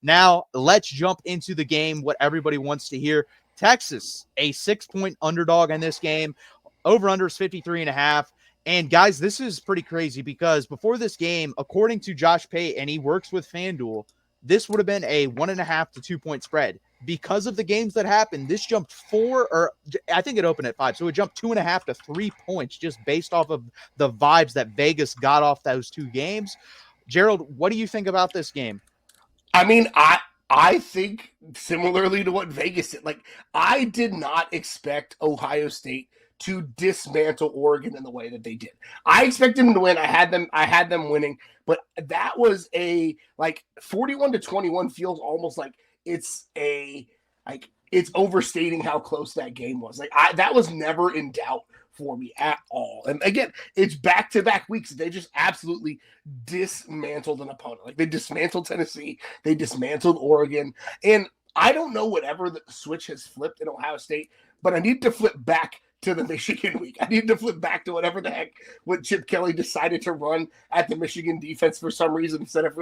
Now, let's jump into the game, what everybody wants to hear. Texas, a 6-point underdog in this game. Over-under is 53.5. And, guys, this is pretty crazy because before this game, according to Josh Pate, and he works with FanDuel, this would have been a 1.5 to 2-point spread. Because of the games that happened, this jumped 4, or I think it opened at 5. So it jumped 2.5 to 3 points just based off of the vibes that Vegas got off those two games. Gerald, what do you think about this game? I mean, I think similarly to what Vegas did. Like, I did not expect Ohio State to dismantle Oregon in the way that they did. I expected them to win. I had them winning, but that was a 41-21 feels almost like it's overstating how close that game was. That was never in doubt for me at all. And again, it's back-to-back weeks. They just absolutely dismantled an opponent. Like, they dismantled Tennessee, they dismantled Oregon, and I don't know whatever the switch has flipped in Ohio State, but I need to flip back to the Michigan week. I need to flip back to whatever the heck what Chip Kelly decided to run at the Michigan defense for some reason, instead of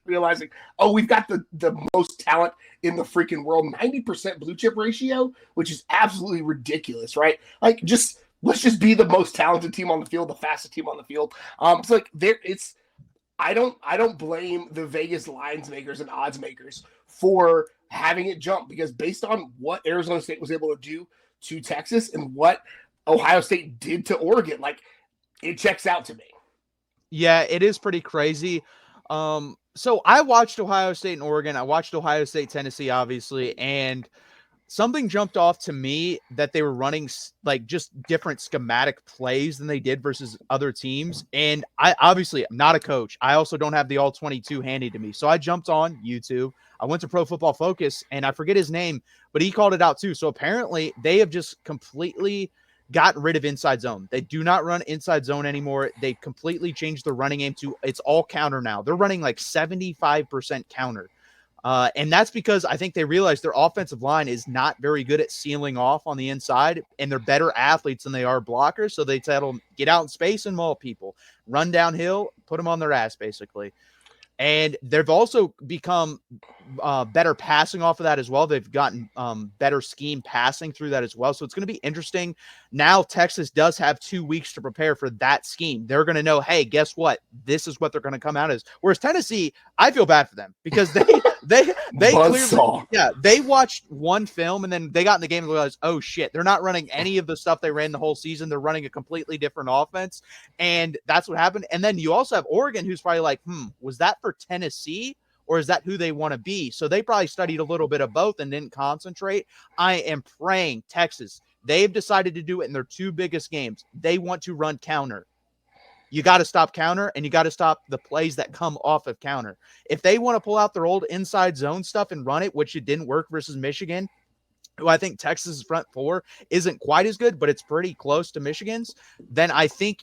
realizing, oh, we've got the most talent in the freaking world, 90% blue chip ratio, which is absolutely ridiculous, right? Like, let's just be the most talented team on the field, the fastest team on the field. I don't blame the Vegas lines makers and odds makers for having it jump, because based on what Arizona State was able to do to Texas and what Ohio State did to Oregon, it checks out to me. Yeah, it is pretty crazy. So I watched Ohio State and Oregon. I watched Ohio State, Tennessee, obviously, and something jumped off to me that they were running just different schematic plays than they did versus other teams. And I obviously am not a coach. I also don't have the all 22 handy to me. So I jumped on YouTube. I went to Pro Football Focus, and I forget his name, but he called it out too. So apparently they have just completely gotten rid of inside zone. They do not run inside zone anymore. They completely changed the running game to it's all counter now. They're running 75% counter. And that's because I think they realize their offensive line is not very good at sealing off on the inside, and they're better athletes than they are blockers. So they tell them, get out in space and maul people, run downhill, put them on their ass, basically. And they've also become better passing off of that as well. They've gotten better scheme passing through that as well. So it's going to be interesting. Now Texas does have 2 weeks to prepare for that scheme. They're going to know, hey, guess what? This is what they're going to come out as. Whereas Tennessee, I feel bad for them because they clearly, they watched one film and then they got in the game and realized, oh shit, they're not running any of the stuff they ran the whole season. They're running a completely different offense. And that's what happened. And then you also have Oregon, who's probably like, was that for Tennessee? Or is that who they want to be? So they probably studied a little bit of both and didn't concentrate. I am praying Texas. They've decided to do it in their 2 biggest games. They want to run counter. You got to stop counter, and you got to stop the plays that come off of counter. If they want to pull out their old inside zone stuff and run it, which it didn't work versus Michigan, who I think Texas' front 4 isn't quite as good, but it's pretty close to Michigan's, then I think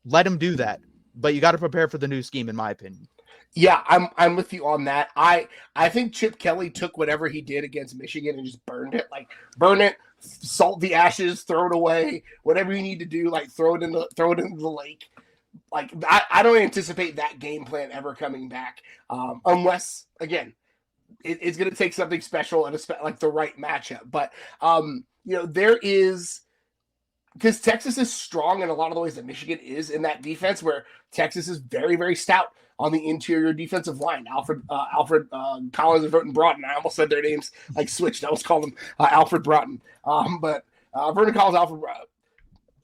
let them do that. But you got to prepare for the new scheme, in my opinion. Yeah, I'm with you on that. I think Chip Kelly took whatever he did against Michigan and just burned it. Burn it, salt the ashes, throw it away, whatever you need to do. Throw it into the lake. I don't anticipate that game plan ever coming back, unless again it's going to take something special and the right matchup. But there is. Because Texas is strong in a lot of the ways that Michigan is in that defense, where Texas is very, very stout on the interior defensive line. Alfred Collins and Vernon Broughton. I almost said their names switched. I almost called them Alfred Broughton. But Vernon Collins, Alfred Broughton.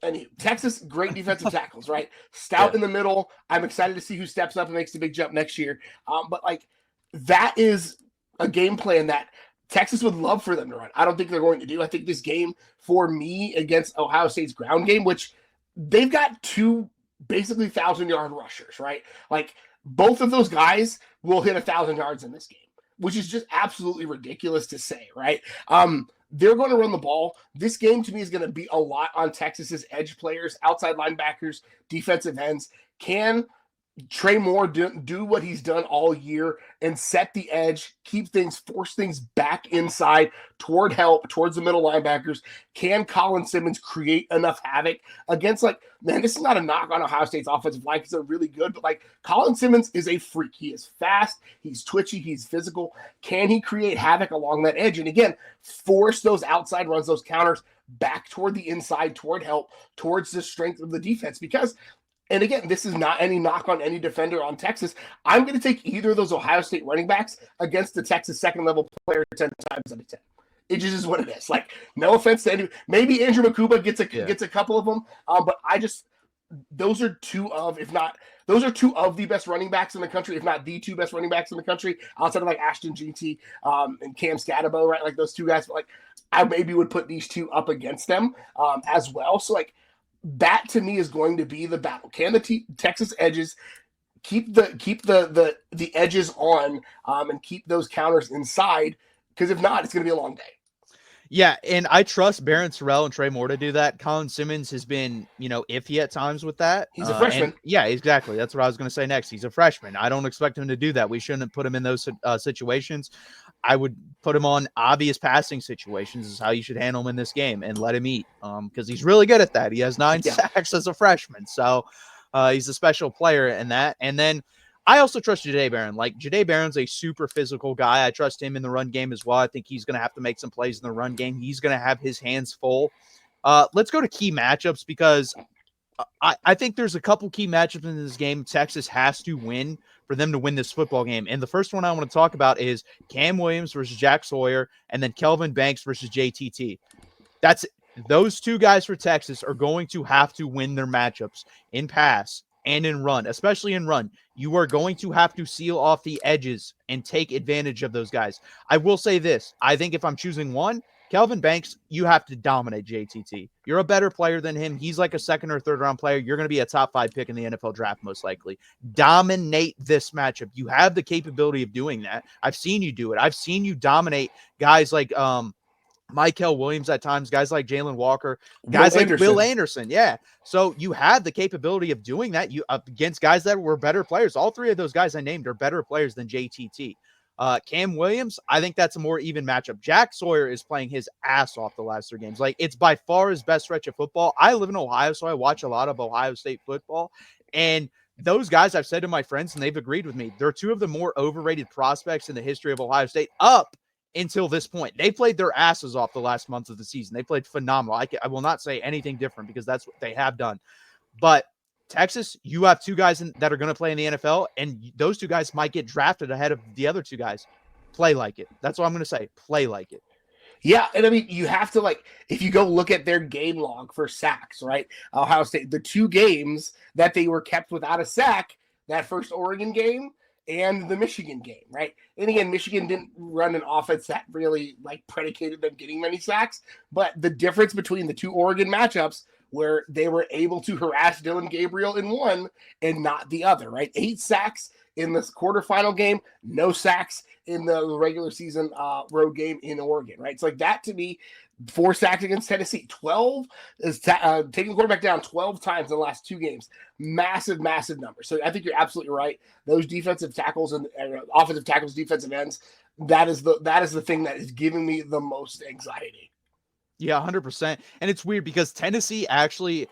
Anyway, Texas, great defensive tackles, right? Stout in the middle. I'm excited to see who steps up and makes the big jump next year. But that is a game plan that Texas would love for them to run. I don't think they're going to do. I think this game, for me, against Ohio State's ground game, which they've got 2 basically 1,000-yard rushers, right? Both of those guys will hit 1,000 yards in this game, which is just absolutely ridiculous to say, right? They're going to run the ball. This game, to me, is going to be a lot on Texas's edge players, outside linebackers, defensive ends. Can Trey Moore do what he's done all year and set the edge, force things back inside toward help, towards the middle linebackers. Can Colin Simmons create enough havoc against, like, man, this is not a knock on Ohio State's offensive line because they're really good, but like Colin Simmons is a freak. He is fast, he's twitchy, he's physical. Can he create havoc along that edge? And again, force those outside runs, those counters back toward the inside, toward help, towards the strength of the defense? Because, and again, this is not any knock on any defender on Texas, I'm going to take either of those Ohio State running backs against the Texas second-level player 10 times out of 10. It just is what it is. Like, no offense to any, maybe Andrew Makuba gets a couple of them, but those are two of the best running backs in the country, if not the two best running backs in the country, outside of like Ashton GT and Cam Scatabo, right? Like those two guys, but like I maybe would put these two up against them as well. So like, that to me is going to be the battle. Can the Texas edges keep the edges on and keep those counters inside? Because if not, it's going to be a long day. Yeah, and I trust Barron Sorrell and Trey Moore to do that. Colin Simmons has been, iffy at times with that. He's a freshman. Yeah, exactly. That's what I was going to say next. He's a freshman. I don't expect him to do that. We shouldn't put him in those situations. I would put him on obvious passing situations is how you should handle him in this game and let him eat because he's really good at that. He has 9 sacks as a freshman. So he's a special player in that. And then I also trust Jahdae Barron. Like, Jahdae Barron's a super physical guy. I trust him in the run game as well. I think he's going to have to make some plays in the run game. He's going to have his hands full. Let's go to key matchups because I think there's a couple key matchups in this game Texas has to win for them to win this football game. And the first one I want to talk about is Cam Williams versus Jack Sawyer and then Kelvin Banks versus JTT. Those two guys for Texas are going to have to win their matchups in pass and in run, especially in run. You are going to have to seal off the edges and take advantage of those guys. I will say this. I think if I'm choosing one, Kelvin Banks, you have to dominate JTT. You're a better player than him. He's like a second or third round player. You're going to be a top 5 pick in the NFL draft, most likely. Dominate this matchup. You have the capability of doing that. I've seen you do it. I've seen you dominate guys like Michael Williams at times, guys like Jalen Walker, guys like Will Anderson. Yeah. So you have the capability of doing that against guys that were better players. All three of those guys I named are better players than JTT. Cam Williams, I think that's a more even matchup. Jack Sawyer is playing his ass off the last 3 games. Like, it's by far his best stretch of football. I live in Ohio, so I watch a lot of Ohio State football. And those guys, I've said to my friends, and they've agreed with me, they're two of the more overrated prospects in the history of Ohio State up until this point. They played their asses off the last month of the season. They played phenomenal. I will not say anything different because that's what they have done. But Texas, you have 2 guys that are going to play in the NFL, and those 2 guys might get drafted ahead of the other 2 guys. Play like it. That's what I'm going to say. Play like it. Yeah, and I mean, you have to, like, if you go look at their game log for sacks, right? Ohio State, the 2 games that they were kept without a sack, that first Oregon game and the Michigan game, right? And again, Michigan didn't run an offense that really like predicated them getting many sacks, but the difference between the 2 Oregon matchups where they were able to harass Dylan Gabriel in one and not the other, right? 8 sacks in this quarterfinal game, no sacks in the regular season road game in Oregon, right? It's like that to me. 4 sacks against Tennessee. 12 is taking the quarterback down 12 times in the last 2 games. Massive, massive number. So I think you're absolutely right. Those defensive tackles and offensive tackles, defensive ends, that is the thing that is giving me the most anxiety. Yeah, 100%. And it's weird because Tennessee actually,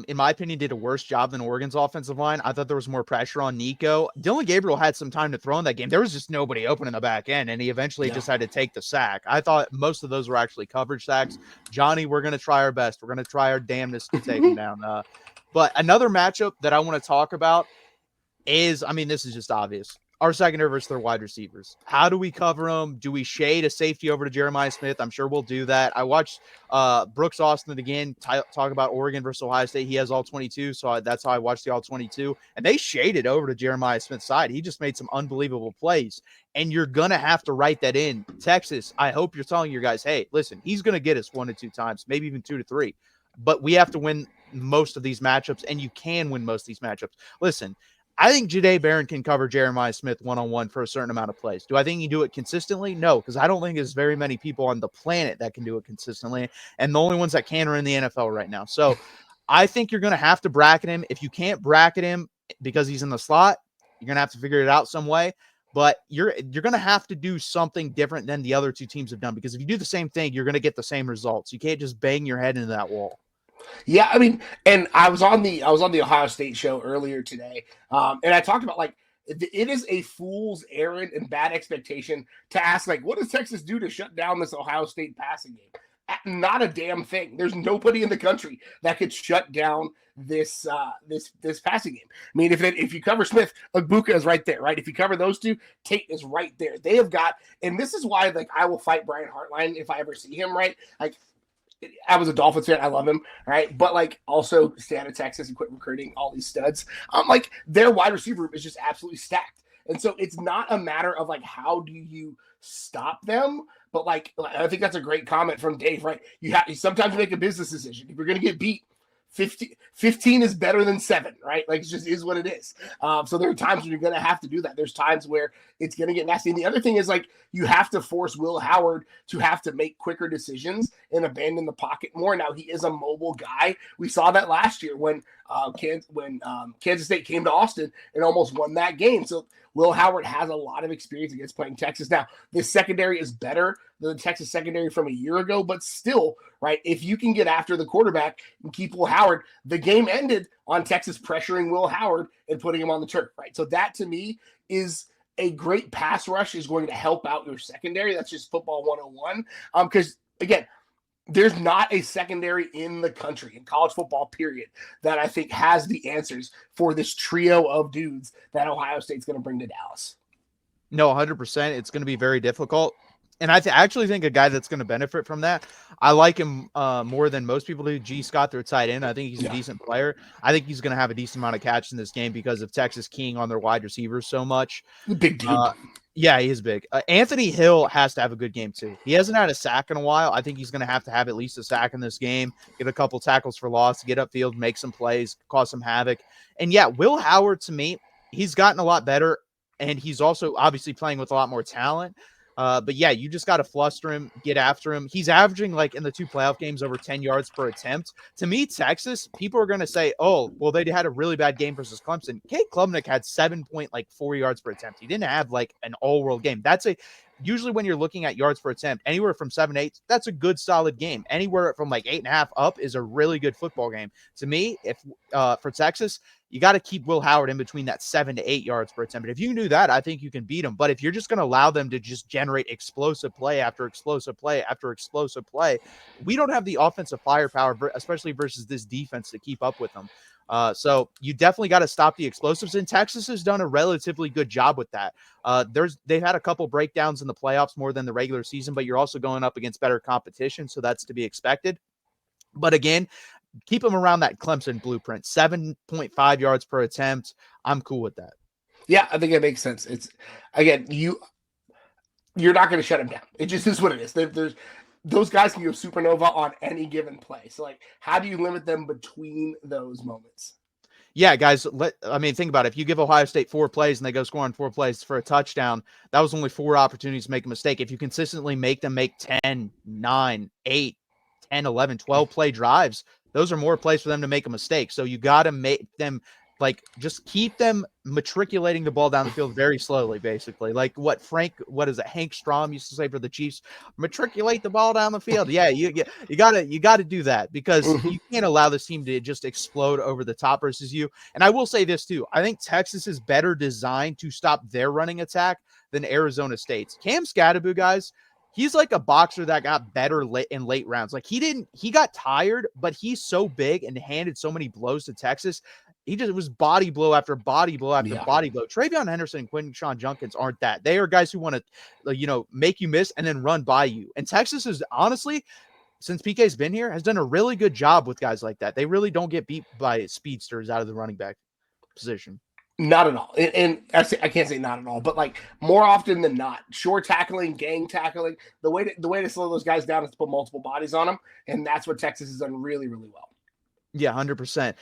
in my opinion, did a worse job than Oregon's offensive line. I thought there was more pressure on Nico. Dylan Gabriel had some time to throw in that game. There was just nobody open in the back end, and he eventually just had to take the sack. I thought most of those were actually coverage sacks. Johnny, we're going to try our best. We're going to try our damnedest to take him down. But another matchup that I want to talk about is, I mean, this is just obvious. Our secondary versus their wide receivers. How do we cover them? Do we shade a safety over to Jeremiah Smith? I'm sure we'll do that. I watched Brooks Austin again talk about Oregon versus Ohio State. He has all 22, so that's how I watched the all 22. And they shaded over to Jeremiah Smith's side. He just made some unbelievable plays. And you're going to have to write that in. Texas, I hope you're telling your guys, hey, listen, he's going to get us 1 to 2 times, maybe even 2 to 3. But we have to win most of these matchups, and you can win most of these matchups. Listen, I think Jahdae Barron can cover Jeremiah Smith one-on-one for a certain amount of plays. Do I think he do it consistently? No, because I don't think there's very many people on the planet that can do it consistently, and the only ones that can are in the NFL right now. So I think you're going to have to bracket him. If you can't bracket him, because he's in the slot. You're gonna have to figure it out some way. But you're gonna have to do something different than the other two teams have done, because if you do the same thing, you're gonna get the same results. You can't just bang your head into that wall. Yeah, I mean, and I was on the Ohio State show earlier today, and I talked about like it is a fool's errand and bad expectation to ask like, what does Texas do to shut down this Ohio State passing game? Not a damn thing. There's nobody in the country that could shut down this passing game. I mean, if you cover Smith, Agbuka is right there, right? If you cover those two, Tate is right there. They have got, and this is why like I will fight Brian Hartline if I ever see him, right? Like I was a Dolphins fan. I love him, right? But like also stay out of Texas and quit recruiting all these studs. Like their wide receiver group is just absolutely stacked. And so it's not a matter of like how do you stop them, but like I think that's a great comment from Dave, right? You sometimes make a business decision. If you're going to get beat, 15 is better than 7, right? Like it just is what it is. So there are times when you're going to have to do that. There's times where it's going to get nasty. And the other thing is like you have to force Will Howard to have to make quicker decisions and abandon the pocket more. Now he is a mobile guy. We saw that last year when Kansas State came to Austin and almost won that game. So Will Howard has a lot of experience against playing Texas. Now, this secondary is better than the Texas secondary from a year ago, but still, right, if you can get after the quarterback and keep Will Howard, the game ended on Texas pressuring Will Howard and putting him on the turf, right? So that, to me, is a great pass rush is going to help out your secondary. That's just football 101. Because, again, there's not a secondary in the country, in college football, period, that I think has the answers for this trio of dudes that Ohio State's going to bring to Dallas. No, 100%. It's going to be very difficult. And I actually think a guy that's going to benefit from that, I like him more than most people do. G. Scott, their tight end. I think he's a decent player. I think he's going to have a decent amount of catches in this game because of Texas keying on their wide receivers so much. Big dude. Yeah, he is big. Anthony Hill has to have a good game too. He hasn't had a sack in a while. I think he's going to have at least a sack in this game, get a couple tackles for loss, get upfield, make some plays, cause some havoc. And yeah, Will Howard, to me, he's gotten a lot better, and he's also obviously playing with a lot more talent. But yeah, you just got to fluster him, get after him. He's averaging like in the 2 playoff games over 10 yards per attempt. To me, Texas, people are going to say, oh, well, they had a really bad game versus Clemson. Cade Klubnik had 7.4 yards per attempt. He didn't have like an all-world game. Usually when you're looking at yards per attempt, anywhere from 7 to 8, that's a good solid game. Anywhere from like 8.5 up is a really good football game. To me, if for Texas, you got to keep Will Howard in between that 7 to 8 yards per attempt. But if you can do that, I think you can beat him. But if you're just going to allow them to just generate explosive play after explosive play after explosive play, we don't have the offensive firepower, especially versus this defense, to keep up with them. So you definitely got to stop the explosives, and Texas has done a relatively good job with that. They've had a couple breakdowns in the playoffs more than the regular season, but you're also going up against better competition, so that's to be expected. But again, keep them around that Clemson blueprint, 7.5 yards per attempt. I'm cool with that. Yeah, I think it makes sense. It's again, you're not going to shut them down. It just is what it is. There's those guys can go supernova on any given play. So, like, how do you limit them between those moments? Yeah, guys, think about it. If you give Ohio State 4 plays and they go score on 4 plays for a touchdown, that was only 4 opportunities to make a mistake. If you consistently make them make 10, 9, 8, 10, 11, 12 play drives, those are more plays for them to make a mistake. So you got to make them just keep them matriculating the ball down the field very slowly, basically. Like Hank Strom used to say for the Chiefs, matriculate the ball down the field. Yeah, you got to do that because you can't allow this team to just explode over the top versus you. And I will say this too. I think Texas is better designed to stop their running attack than Arizona State's. Cam Scatterbu, guys, he's like a boxer that got better in late rounds. Like he got tired, but he's so big and handed so many blows to Texas. It was body blow after body blow after body blow. Travion Henderson and Quinton Junkins aren't that. They are guys who want to, make you miss and then run by you. And Texas is honestly, since PK's been here, has done a really good job with guys like that. They really don't get beat by speedsters out of the running back position. Not at all. And I can't say not at all, but like more often than not, short tackling, gang tackling, the way to slow those guys down is to put multiple bodies on them. And that's what Texas has done really, really well. Yeah, 100%.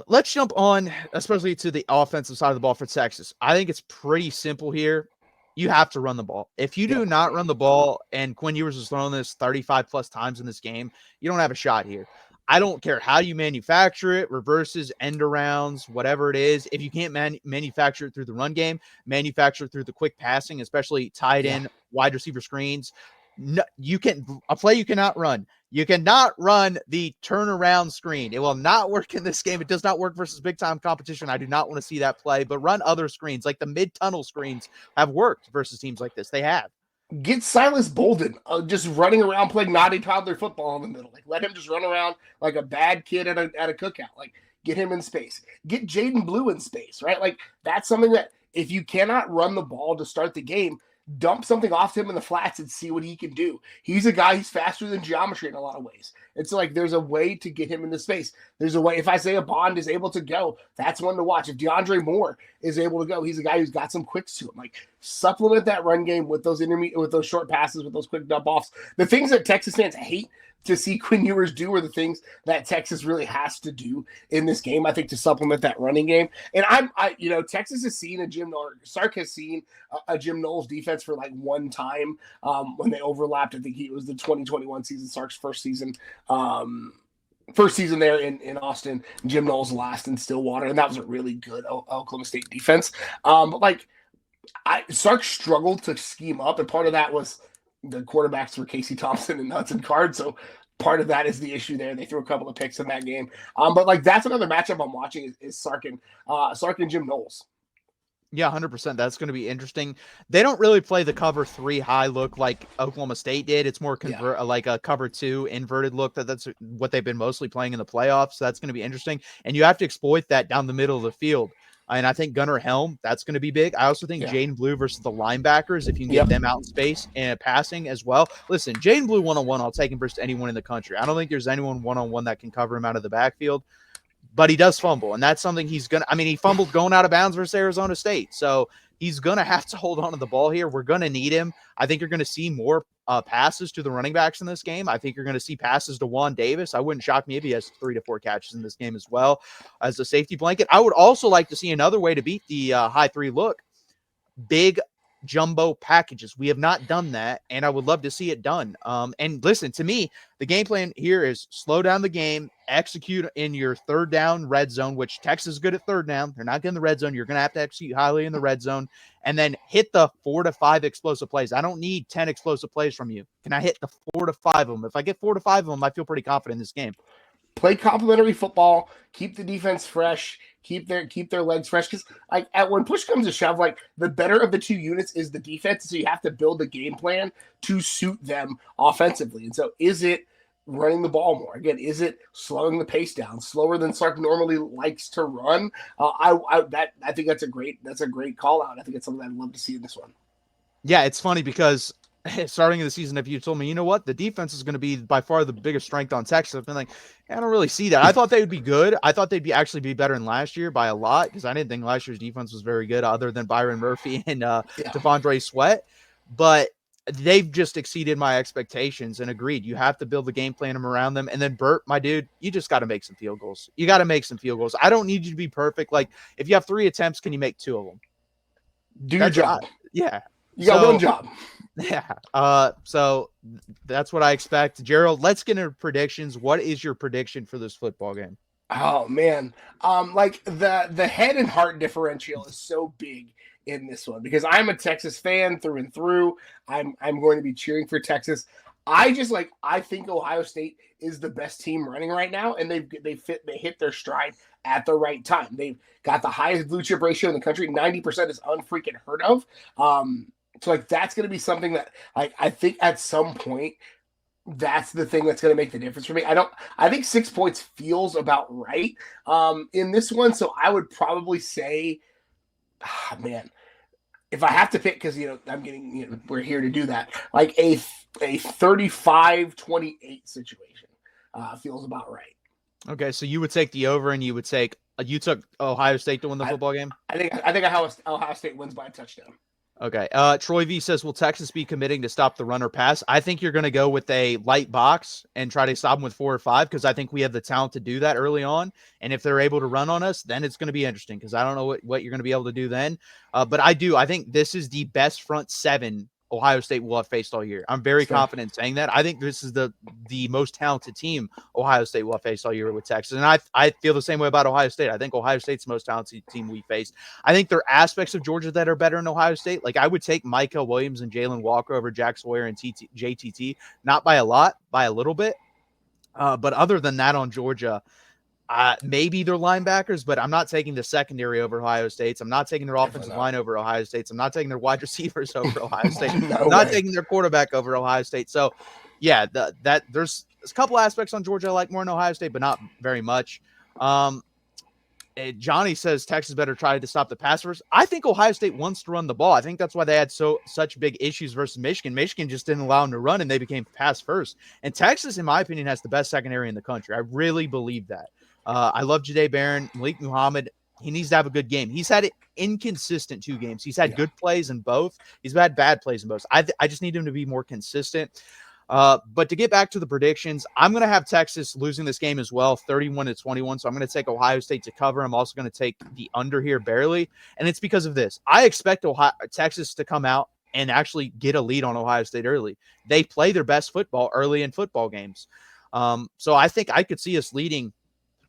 Let's jump on, especially to the offensive side of the ball for Texas. I think it's pretty simple here. You have to run the ball. If you do not run the ball, and Quinn Ewers is throwing this 35 plus times in this game, you don't have a shot here. I don't care how you manufacture it, reverses, end arounds, whatever it is. If you can't manufacture it through the run game, manufacture it through the quick passing, especially tied Yeah. in wide receiver screens. No, you can a play you cannot run. You cannot run the turnaround screen. It will not work in this game. It does not work versus big time competition. I do not want to see that play, but run other screens like the mid tunnel screens have worked versus teams like this. They have. Get Silas Bolden just running around playing naughty toddler football in the middle. Like, let him just run around like a bad kid at a cookout. Like, get him in space. Get Jaden Blue in space, right? Like, that's something that if you cannot run the ball to start the game, dump something off to him in the flats and see what he can do. He's a guy who's faster than geometry in a lot of ways. And so, like, there's a way to get him into space. There's a way. If Isaiah Bond is able to go, that's one to watch. If DeAndre Moore is able to go, he's a guy who's got some quicks to him. Like, supplement that run game with those intermediate, with those short passes, with those quick dump offs. The things that Texas fans hate to see Quinn Ewers do are the things that Texas really has to do in this game, I think, to supplement that running game. And Texas has seen Sark has seen a Jim Knowles defense for like one time when they overlapped. I think it was the 2021 season, Sark's first season. First season there in Austin, Jim Knowles last in Stillwater, and that was a really good Oklahoma State defense. But like, Sark struggled to scheme up, and part of that was the quarterbacks were Casey Thompson and Hudson Card, so part of that is the issue there. They threw a couple of picks in that game, but like that's another matchup I'm watching is Sark and Jim Knowles. Yeah, 100%. That's going to be interesting. They don't really play the cover 3 high look like Oklahoma State did. It's more like a cover 2 inverted look. That's what they've been mostly playing in the playoffs. So that's going to be interesting. And you have to exploit that down the middle of the field. And I think Gunnar Helm, that's going to be big. I also think Jaden Blue versus the linebackers, if you can get them out in space and passing as well. Listen, Jaden Blue one-on-one, I'll take him versus anyone in the country. I don't think there's anyone one-on-one that can cover him out of the backfield. But he does fumble, and that's something he's going to – I mean, he fumbled going out of bounds versus Arizona State. So he's going to have to hold on to the ball here. We're going to need him. I think you're going to see more passes to the running backs in this game. I think you're going to see passes to Juan Davis. I wouldn't shock me if he has 3 to 4 catches in this game as well as a safety blanket. I would also like to see another way to beat the high 3 look. Big jumbo packages. We have not done that, and I would love to see it done. And listen, to me, the game plan here is slow down the game, execute in your third down red zone, which Texas is good at third down. They're not getting the red zone. You're going to have to execute highly in the red zone, and then hit the 4 to 5 explosive plays. I don't need 10 explosive plays from you. Can I hit the 4 to 5 of them? If I get 4 to 5 of them, I feel pretty confident in this game. Play complementary football, keep the defense fresh, keep their legs fresh. Because like when push comes to shove, like the better of the two units is the defense. So you have to build a game plan to suit them offensively. And so is it running the ball more? Again, is it slowing the pace down, slower than Sark normally likes to run? I think that's a great call out. I think it's something I'd love to see in this one. Yeah, it's funny because starting of the season, if you told me, you know what, the defense is going to be by far the biggest strength on Texas, I've been like, I don't really see that. I thought they would be good. I thought they'd actually be better than last year by a lot because I didn't think last year's defense was very good other than Byron Murphy and Devondre Sweat. But they've just exceeded my expectations and agreed. You have to build the game plan around them. And then Burt, my dude, you just got to make some field goals. You got to make some field goals. I don't need you to be perfect. Like if you have 3 attempts, can you make 2 of them? Do your job. Yeah. You got one job. Yeah. So that's what I expect. Gerald, let's get into predictions. What is your prediction for this football game? Oh man. Like the head and heart differential is so big in this one because I'm a Texas fan through and through. I'm going to be cheering for Texas. I think Ohio State is the best team running right now, and they hit their stride at the right time. They've got the highest blue chip ratio in the country. 90% is unfreaking heard of. So like that's going to be something that like I think at some point that's the thing that's going to make the difference for me. I think 6 points feels about right in this one. So I would probably say, man, if I have to pick, because I'm getting we're here to do that, like a 35-28 situation feels about right. Okay, so you would take the over, and you took Ohio State to win the football game. I think Ohio State wins by a touchdown. Okay. Troy V says, will Texas be committing to stop the run or pass? I think you're going to go with a light box and try to stop them with 4 or 5 because I think we have the talent to do that early on. And if they're able to run on us, then it's going to be interesting because I don't know what you're going to be able to do then. But I think this is the best front 7 Ohio State will have faced all year. I'm very Sure. confident in saying that. I think this is the most talented team Ohio State will have faced all year with Texas. And I feel the same way about Ohio State. I think Ohio State's the most talented team we faced. I think there are aspects of Georgia that are better in Ohio State. Like I would take Micah Williams and Jalen Walker over Jack Sawyer and JTT, not by a lot, by a little bit. But other than that on Georgia, maybe they're linebackers, but I'm not taking the secondary over Ohio State's. I'm not taking their offensive line over Ohio State's. I'm not taking their wide receivers over Ohio State. I'm not taking their quarterback over Ohio State. So, yeah, there's a couple aspects on Georgia I like more in Ohio State, but not very much. Johnny says Texas better try to stop the pass first. I think Ohio State wants to run the ball. I think that's why they had such big issues versus Michigan. Michigan just didn't allow them to run, and they became pass first. And Texas, in my opinion, has the best secondary in the country. I really believe that. I love Jahdae Barron, Malik Muhammad. He needs to have a good game. He's had inconsistent 2 games. He's had good plays in both. He's had bad plays in both. I just need him to be more consistent. But to get back to the predictions, I'm going to have Texas losing this game as well, 31-21. So I'm going to take Ohio State to cover. I'm also going to take the under here barely. And it's because of this. I expect Texas to come out and actually get a lead on Ohio State early. They play their best football early in football games. So I think I could see us leading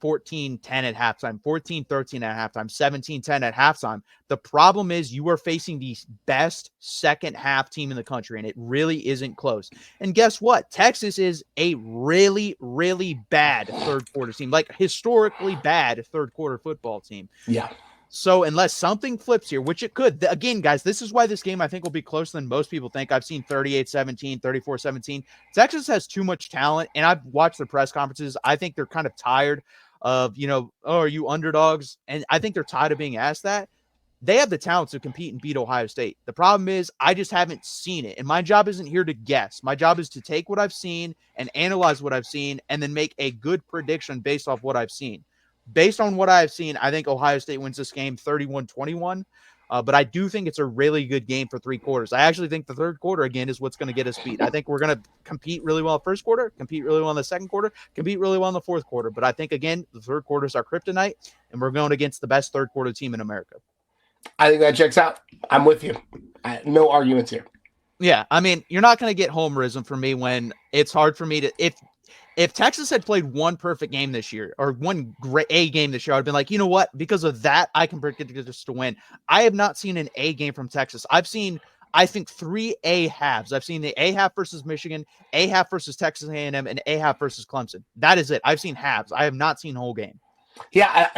14-10 at halftime, 14-13 at halftime, 17-10 at halftime. The problem is you are facing the best second half team in the country, and it really isn't close. And guess what? Texas is a really, really bad third quarter team, like historically bad third quarter football team. Yeah. So unless something flips here, which it could, again, guys, this is why this game I think will be closer than most people think. I've seen 38-17, 34-17. Texas has too much talent, and I've watched their press conferences. I think they're kind of tired of, are you underdogs? And I think they're tired of being asked that. They have the talent to compete and beat Ohio State. The problem is I just haven't seen it. And my job isn't here to guess. My job is to take what I've seen and analyze what I've seen and then make a good prediction based off what I've seen. Based on what I've seen, I think Ohio State wins this game 31-21. But I do think it's a really good game for 3 quarters. I actually think the third quarter, again, is what's going to get us beat. I think we're going to compete really well in the first quarter, compete really well in the second quarter, compete really well in the fourth quarter. But I think, again, the third quarter is our kryptonite, and we're going against the best third quarter team in America. I think that checks out. I'm with you. No arguments here. Yeah, I mean, you're not going to get homerism from me when it's hard for me to if Texas had played one perfect game this year or one great A game this year, I'd been like, you know what? Because of that, I can predict this to win. I have not seen an A game from Texas. I've seen, I think, 3 A halves. I've seen the A half versus Michigan, A half versus Texas A&M, and A half versus Clemson. That is it. I've seen halves. I have not seen whole game. Yeah,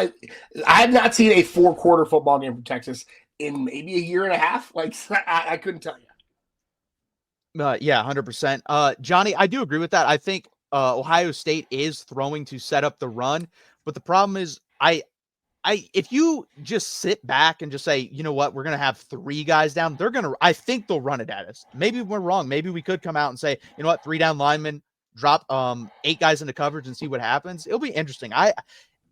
I have not seen a 4-quarter football game from Texas in maybe a year and a half. Like, I couldn't tell you. Yeah, 100%. Johnny, I do agree with that. I think Ohio State is throwing to set up the run, but the problem is if you just sit back and just say, you know what, we're going to have 3 guys down, I think they'll run it at us. Maybe we're wrong. Maybe we could come out and say, you know what, 3 down linemen, drop 8 guys into coverage and see what happens. It'll be interesting.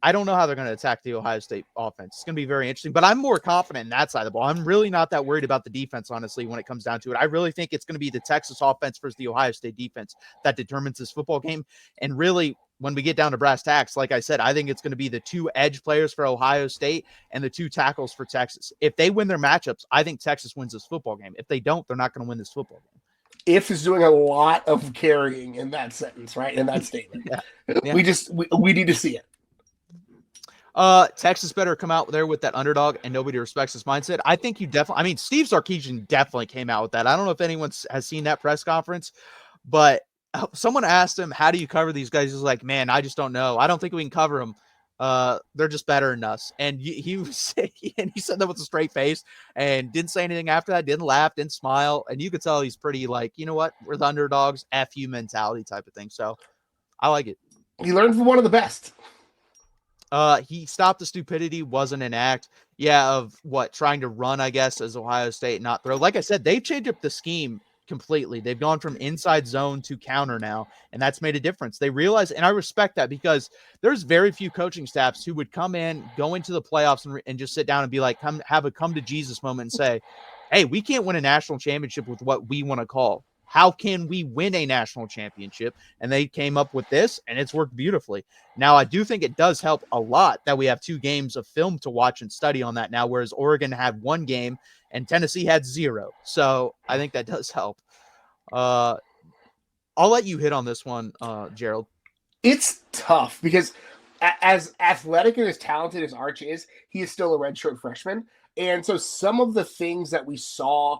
I don't know how they're going to attack the Ohio State offense. It's going to be very interesting, but I'm more confident in that side of the ball. I'm really not that worried about the defense, honestly, when it comes down to it. I really think it's going to be the Texas offense versus the Ohio State defense that determines this football game. And really, when we get down to brass tacks, like I said, I think it's going to be the 2 edge players for Ohio State and the 2 tackles for Texas. If they win their matchups, I think Texas wins this football game. If they don't, they're not going to win this football game. If is doing a lot of carrying in that sentence, right? In that statement. Yeah. We need to see it. Texas better come out there with that underdog and nobody respects his mindset. I think Steve Sarkisian definitely came out with that. I don't know if anyone has seen that press conference, but someone asked him, how do you cover these guys? He's like, man, I just don't know. I don't think we can cover them. They're just better than us. And he said that with a straight face and didn't say anything after that, didn't laugh, didn't smile. And you could tell he's pretty like, you know what? We're the underdogs, F you mentality type of thing. So I like it. He learned from one of the best. He stopped the stupidity, wasn't an act. Yeah, of trying to run, I guess, as Ohio State, not throw. Like I said, they've changed up the scheme completely. They've gone from inside zone to counter now, and that's made a difference. They realize, and I respect that because there's very few coaching staffs who would come in, go into the playoffs and just sit down and be like, have a come to Jesus moment and say, hey, we can't win a national championship with what we want to call how can we win a national championship? And they came up with this, and it's worked beautifully. Now, I do think it does help a lot that we have 2 games of film to watch and study on that now, whereas Oregon had 1 game and Tennessee had 0. So I think that does help. I'll let you hit on this one, Gerald. It's tough because as athletic and as talented as Arch is, he is still a redshirt freshman. And so some of the things that we saw,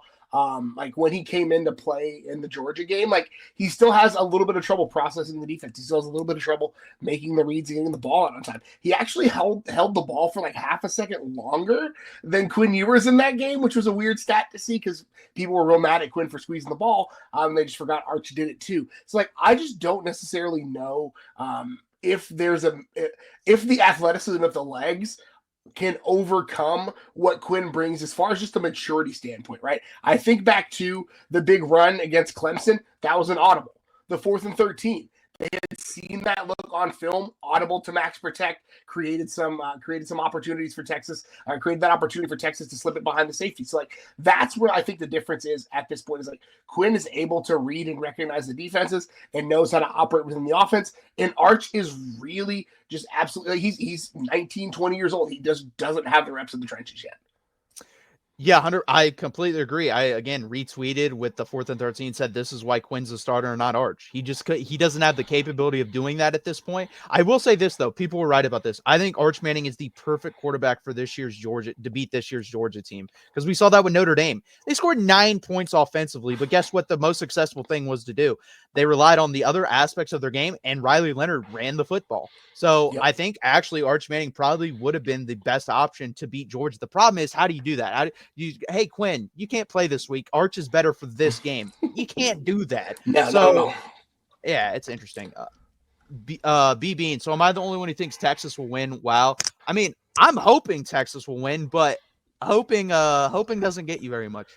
like when he came into play in the Georgia game, like he still has a little bit of trouble processing the defense. He still has a little bit of trouble making the reads and getting the ball out on time. He actually held the ball for like half a second longer than Quinn Ewers in that game, which was a weird stat to see because people were real mad at Quinn for squeezing the ball. They just forgot Arch did it too. So like I just don't necessarily know if the athleticism of the legs can overcome what Quinn brings as far as just a maturity standpoint, right? I think back to the big run against Clemson. That was an audible. The 4th and 13. They had seen that look on film, audible to max protect, created some opportunities for Texas, created that opportunity for Texas to slip it behind the safety. So like that's where I think the difference is at this point is like Quinn is able to read and recognize the defenses and knows how to operate within the offense. And Arch is really just absolutely he's 19, 20 years old. He doesn't have the reps in the trenches yet. Yeah, 100. I completely agree. I again retweeted with the 4th and 13, said this is why Quinn's a starter and not Arch. He doesn't have the capability of doing that at this point. I will say this though, people were right about this. I think Arch Manning is the perfect quarterback for this year's Georgia to beat this year's Georgia team because we saw that with Notre Dame. They scored 9 points offensively, but guess what? The most successful thing was to do. They relied on the other aspects of their game, and Riley Leonard ran the football. So I think actually Arch Manning probably would have been the best option to beat Georgia. The problem is, how do you do that? Hey, Quinn, you can't play this week. Arch is better for this game. You can't do that. No. Yeah, it's interesting. B Bean. So am I the only one who thinks Texas will win? Wow. I mean, I'm hoping Texas will win, but hoping doesn't get you very much.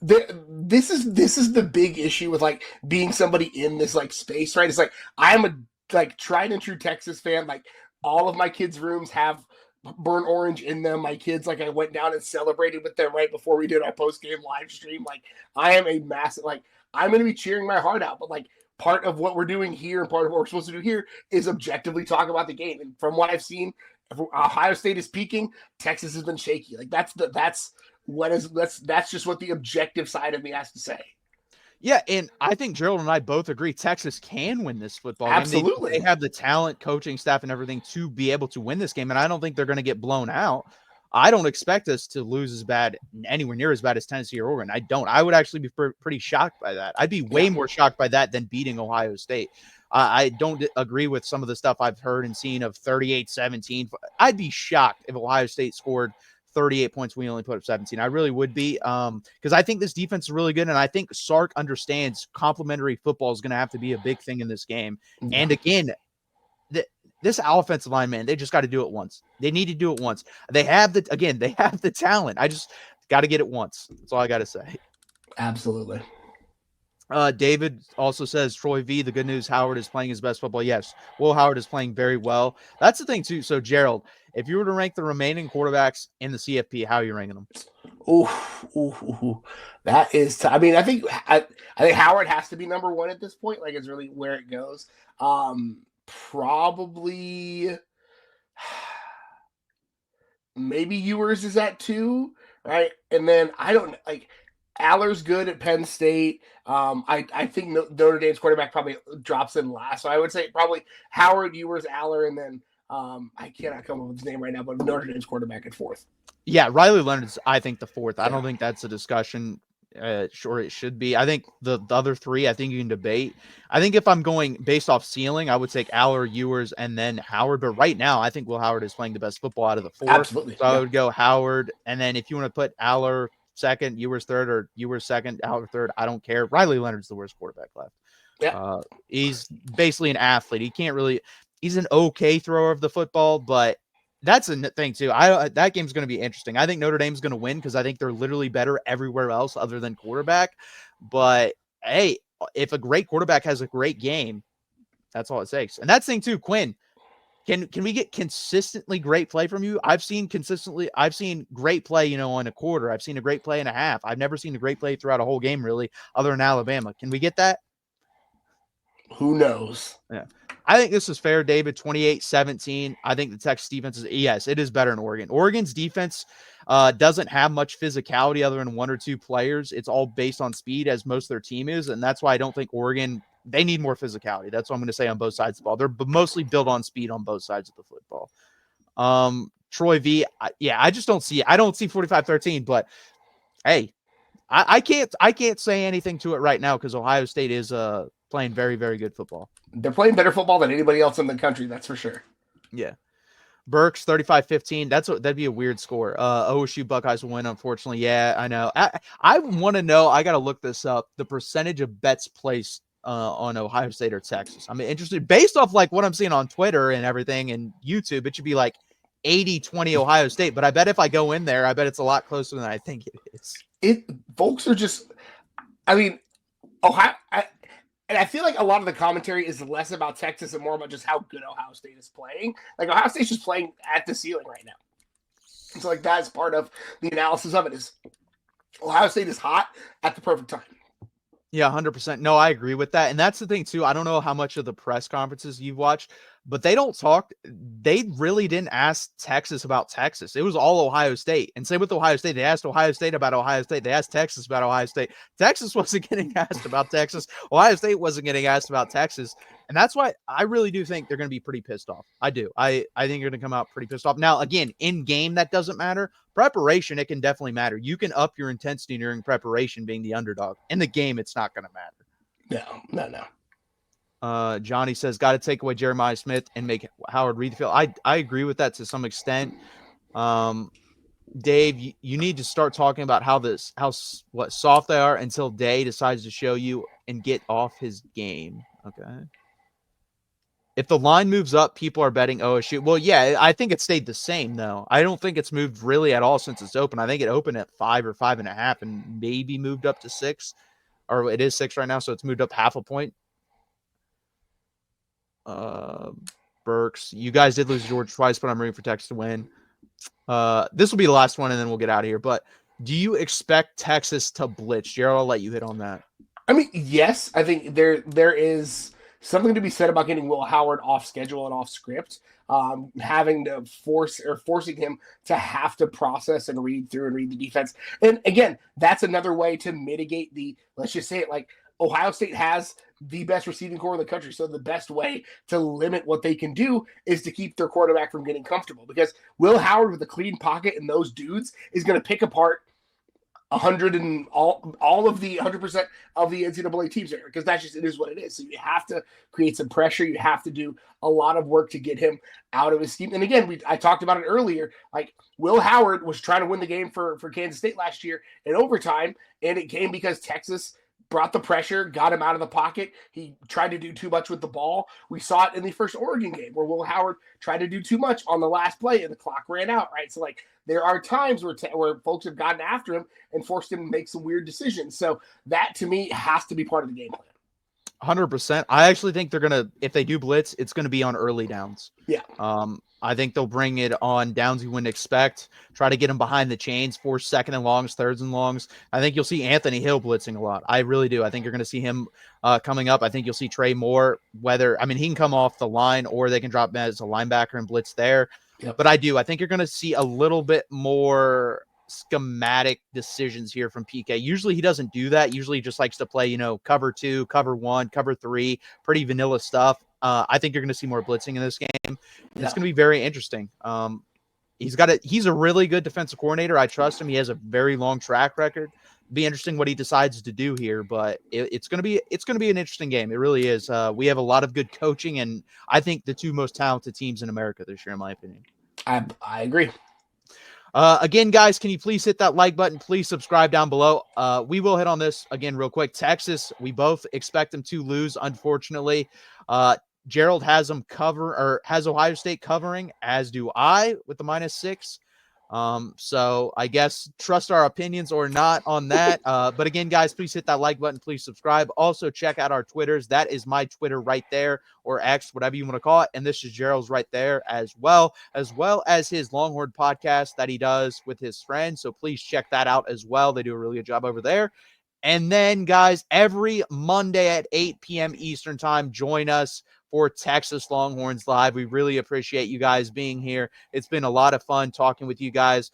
This is the big issue with like being somebody in this like space, right? It's like I'm a like tried and true Texas fan. Like all of my kids' rooms have burnt orange in them. My kids, like I went down and celebrated with them right before we did our post-game live stream. Like I am a massive, like I'm going to be cheering my heart out, but like part of what we're doing here and part of what we're supposed to do here is objectively talk about the game. And from what I've seen, Ohio State is peaking. Texas has been shaky. Like that's just what the objective side of me has to say. Yeah, and I think Gerald and I both agree Texas can win this football game. Absolutely. They have the talent, coaching staff, and everything to be able to win this game, and I don't think they're going to get blown out. I don't expect us to lose anywhere near as bad as Tennessee or Oregon. I don't. I would actually be pretty shocked by that. I'd be way more shocked by that than beating Ohio State. I don't agree with some of the stuff I've heard and seen of 38-17. I'd be shocked if Ohio State scored 38 points. We only put up 17. I really would be because I think this defense is really good. And I think Sark understands complementary football is going to have to be a big thing in this game. Yeah. And again, this offensive line, man, they just got to do it once. They need to do it once. They have the talent. I just got to get it once. That's all I got to say. Absolutely. David also says, Troy V, the good news, Howard is playing his best football. Yes, Will Howard is playing very well. That's the thing, too. So, Gerald, if you were to rank the remaining quarterbacks in the CFP, how are you ranking them? That is I mean, I think Howard has to be number 1 at this point. Like, it's really where it goes. Probably maybe Ewers is at 2, right? And then I don't like Aller's good at Penn State. I think Notre Dame's quarterback probably drops in last. So I would say probably Howard, Ewers, Aller, and then I cannot come up with his name right now, but Notre Dame's quarterback at 4th. Yeah, Riley Leonard's, I think, the 4th. I don't think that's a discussion. Sure, it should be. I think the other 3, I think you can debate. I think if I'm going based off ceiling, I would take Aller, Ewers, and then Howard. But right now, I think Will Howard is playing the best football out of the 4. Absolutely. So I would go Howard, and then if you want to put Aller second, Ewers third, or Ewers second, Howard third, I don't care. Riley Leonard's the worst quarterback left. Yeah. He's basically an athlete. He's an okay thrower of the football, but that's a thing too. That game's going to be interesting. I think Notre Dame's going to win because I think they're literally better everywhere else other than quarterback. But hey, if a great quarterback has a great game, that's all it takes. And that's the thing too, Quinn. Can we get consistently great play from you? I've seen great play, in a quarter. I've seen a great play in a half. I've never seen a great play throughout a whole game, really, other than Alabama. Can we get that? Who knows? Yeah. I think this is fair, David. 28-17. I think the Texas defense yes, it is better than Oregon. Oregon's defense doesn't have much physicality other than one or two players. It's all based on speed, as most of their team is, and that's why I don't think Oregon, they need more physicality. That's what I'm going to say on both sides of the ball. They're mostly built on speed on both sides of the football. Troy V, I just don't see it. I don't see 45-13, but hey, I can't say anything to it right now because Ohio State is playing very, very good football. They're playing better football than anybody else in the country, that's for sure. Yeah. Burks 35-15. That'd be a weird score. OSU Buckeyes will win, unfortunately. Yeah, I know. I want to know. I got to look this up. The percentage of bets placed on Ohio State or Texas. I'm interested based off like what I'm seeing on Twitter and everything and YouTube. It should be like 80-20 Ohio State. But I bet if I go in there, I bet it's a lot closer than I think it is. Folks are just. I mean, Ohio. And I feel like a lot of the commentary is less about Texas and more about just how good Ohio State is playing. Like, Ohio State's just playing at the ceiling right now. So, like, that's part of the analysis of it is Ohio State is hot at the perfect time. Yeah, 100%. No, I agree with that. And that's the thing, too. I don't know how much of the press conferences you've watched, but they don't talk. They really didn't ask Texas about Texas. It was all Ohio State. And same with Ohio State. They asked Ohio State about Ohio State. They asked Texas about Ohio State. Texas wasn't getting asked about Texas. Ohio State wasn't getting asked about Texas. And that's why I really do think they're going to be pretty pissed off. I do. I think you're going to come out pretty pissed off. Now, again, in game, that doesn't matter. Preparation, it can definitely matter. You can up your intensity during preparation being the underdog. In the game, it's not going to matter. No. Johnny says, got to take away Jeremiah Smith and make Howard read the field. I agree with that to some extent. Dave, you need to start talking about how soft they are until Day decides to show you and get off his game. Okay. If the line moves up, people are betting OSU. Well, yeah, I think it stayed the same, though. I don't think it's moved really at all since it's open. I think it opened at 5 or 5.5 and maybe moved up to 6. Or it is 6 right now, so it's moved up half a point. Burks, you guys did lose George twice, but I'm rooting for Texas to win. This will be the last one, and then we'll get out of here. But do you expect Texas to blitz? Gerald, I'll let you hit on that. I mean, yes. I think there is something to be said about getting Will Howard off schedule and off script. Having to forcing him to have to process and read through and read the defense. And again, that's another way to mitigate let's just say it, like Ohio State has the best receiving core in the country. So the best way to limit what they can do is to keep their quarterback from getting comfortable, because Will Howard with a clean pocket and those dudes is going to pick apart 100 and all of the 100% of the NCAA teams there, because it is what it is. So you have to create some pressure. You have to do a lot of work to get him out of his scheme. And again, I talked about it earlier. Like, Will Howard was trying to win the game for Kansas State last year in overtime, and it came because Texas brought the pressure, got him out of the pocket. He tried to do too much with the ball. We saw it in the first Oregon game where Will Howard tried to do too much on the last play and the clock ran out, right? So, like, there are times where folks have gotten after him and forced him to make some weird decisions. So that, to me, has to be part of the game plan. 100%. I actually think they're going to, if they do blitz, it's going to be on early downs. Yeah. I think they'll bring it on downs you wouldn't expect, try to get him behind the chains, force second and longs, thirds and longs. I think you'll see Anthony Hill blitzing a lot. I really do. I think you're going to see him coming up. I think you'll see Trey Moore, he can come off the line or they can drop him as a linebacker and blitz there. Yep. But I think you're going to see a little bit more schematic decisions here from PK. Usually he doesn't do that. Usually he just likes to play, cover 2, cover 1, cover 3, pretty vanilla stuff. I think you're going to see more blitzing in this game. Yeah. It's going to be very interesting. He's a really good defensive coordinator. I trust him. He has a very long track record. Be interesting what he decides to do here, but it's going to be an interesting game. It really is. We have a lot of good coaching, and I think the two most talented teams in America this year, in my opinion. I agree. Again, guys, can you please hit that like button? Please subscribe down below. We will hit on this again real quick. Texas, we both expect them to lose, unfortunately. Gerald has them has Ohio State covering, as do I, with the -6. So I guess trust our opinions or not on that. But again, guys, please hit that like button. Please subscribe. Also check out our Twitters. That is my Twitter right there, or X, whatever you want to call it. And this is Gerald's right there as well as his Longhorn podcast that he does with his friends. So please check that out as well. They do a really good job over there. And then, guys, every Monday at 8 p.m. Eastern Time, join us for Texas Longhorns Live. We really appreciate you guys being here. It's been a lot of fun talking with you guys.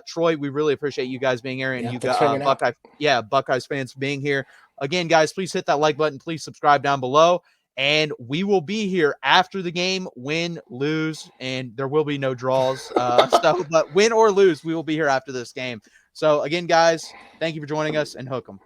Troy, we really appreciate you guys being here, and Yeah, you thanks for got hanging out. Buckeyes fans being here. Again, guys, please hit that like button. Please subscribe down below. And we will be here after the game, win, lose, and there will be no draws. But win or lose, we will be here after this game. So again, guys, thank you for joining us, and hook 'em.